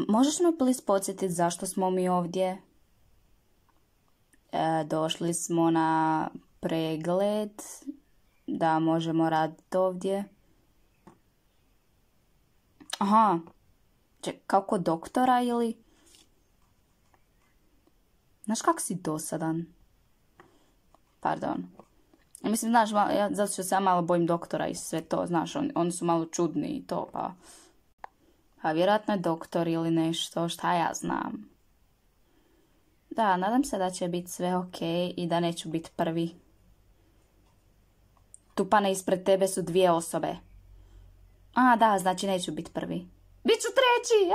Možeš me please podsjetiti zašto smo mi ovdje? Došli smo na pregled da možemo raditi ovdje. Aha, kao kod doktora ili? Znaš kak si dosadan? Pardon. Mislim, znaš, zato što se ja malo bojim doktora i sve to, znaš, oni su malo čudni i to, pa... Pa vjerojatno je doktor ili nešto, šta ja znam. Da, nadam se da će biti sve ok i da neću biti prvi. Tupane, ispred tebe su 2 osobe. A, da, znači neću biti prvi. Biću treći!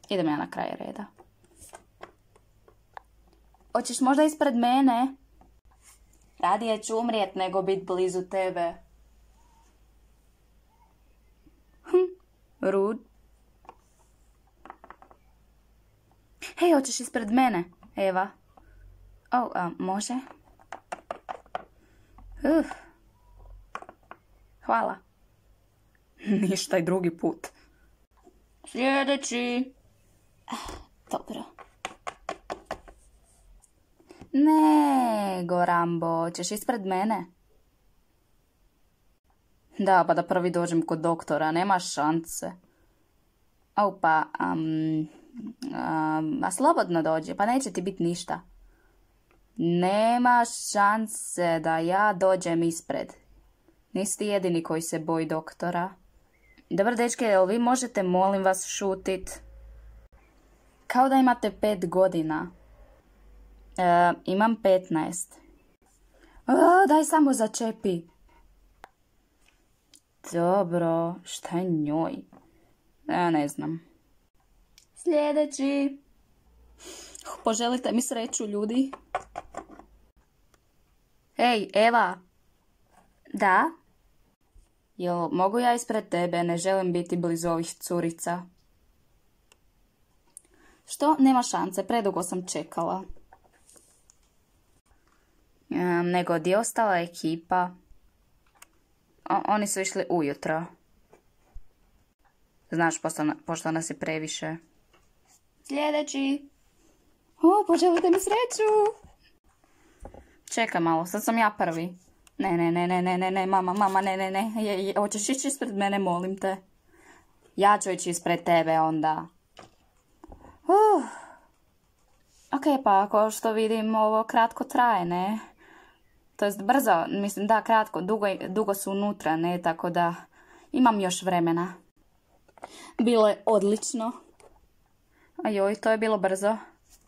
Idem ja na kraj reda. Hoćeš možda ispred mene? Radije ću umrijet nego biti blizu tebe. Rud. Hej, hoćeš ispred mene, Eva? Može? Hvala. Ništa i drugi put. Sljedeći. Dobro. Nego, Rambo, ćeš ispred mene? Da, pa da prvi dođem kod doktora, nema šanse. A slobodno dođe, pa neće ti biti ništa. Nema šanse da ja dođem ispred. Nisi ti jedini koji se boji doktora. Dobro, dečke, jel vi možete, molim vas, šutit? Kao da imate 5 godina. Imam 15. Daj samo začepi. Dobro, šta je njoj? Ja ne znam. Sljedeći. Poželite mi sreću, ljudi. Ej, Eva. Da? Jel mogu ja ispred tebe? Ne želim biti blizu ovih curica. Što? Nema šanse, predugo sam čekala. Nego gdje je ostala ekipa? Oni su išli ujutro. Znaš, pošto nas je previše. Sljedeći. Poželite mi sreću. Čekaj malo, sad sam ja prvi. Ne, mama, ne. Hoćeš ići ispred mene, molim te. Ja ću ići ispred tebe onda. Ok, pa ako što vidim, ovo kratko traje, ne? To jest brzo, mislim da, kratko, dugo su unutra, ne? Tako da imam još vremena. Bilo je odlično. Ajoj, to je bilo brzo.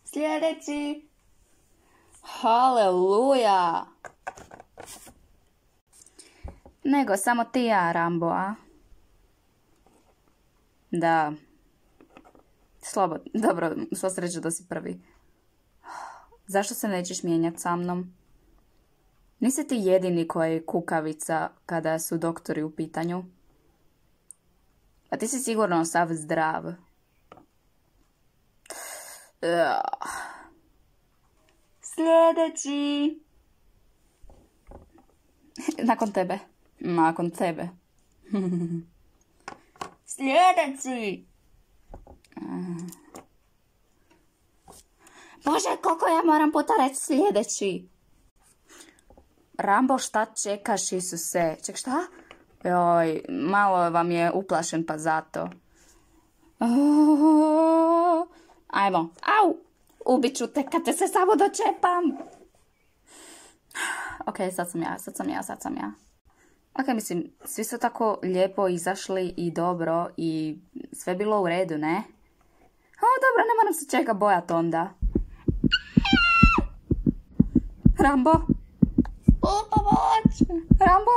Sljedeći. Haleluja. Nego, samo ti ja, Rambo, a? Da. Slobodno. Dobro, sva sreća da si prvi. Zašto se nećeš mijenjati sa mnom? Nisi ti jedini koji je kukavica kada su doktori u pitanju. A ti si sigurno sav zdrav. Sljedeći. Nakon tebe. Sljedeći. Bože, koliko ja moram puta reći sljedeći. Rambo, šta čekaš, Isuse? Ček, šta? Joj, malo vam je uplašen, pa zato. Ajmo. Au! Ubit ću te kad te se samo dočepam. Ok, sad sam ja. Ok, mislim, svi su tako lijepo izašli i dobro i sve bilo u redu, ne? Dobro, ne moram se čega bojat onda. Rambo? Pomoć! Rambo!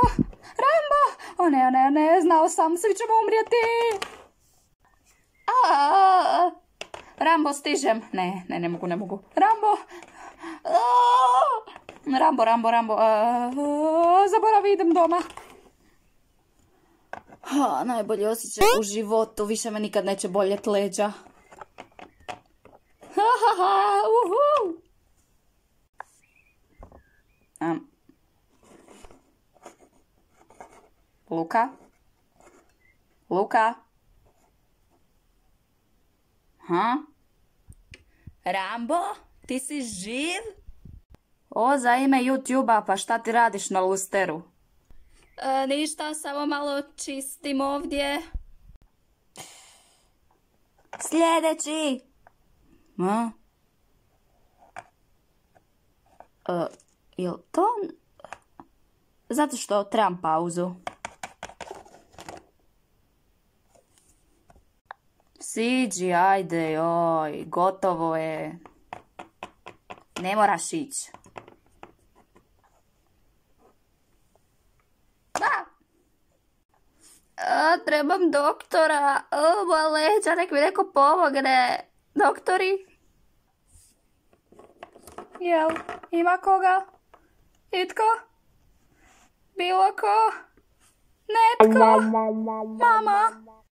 O ne, znao sam, svi ćemo umrijeti! Rambo, stižem! Ne mogu. Rambo! Zaboravi, idem doma. Najbolji osjećaj u životu, više me nikad neće boljet leđa. Luka? Luka? Ha? Rambo? Ti si živ? O, za ime YouTube-a, pa šta ti radiš na lusteru? Ništa, samo malo čistim ovdje. Sljedeći! Ha? Jel to... Zato što trebam pauzu. Siđi, ajde, joj, gotovo je. Ne moraš ići. Trebam doktora. Moja leđa, nek mi neko pomogne. Doktori? Jel, ima koga? Itko? Bilo ko? Netko? Mama?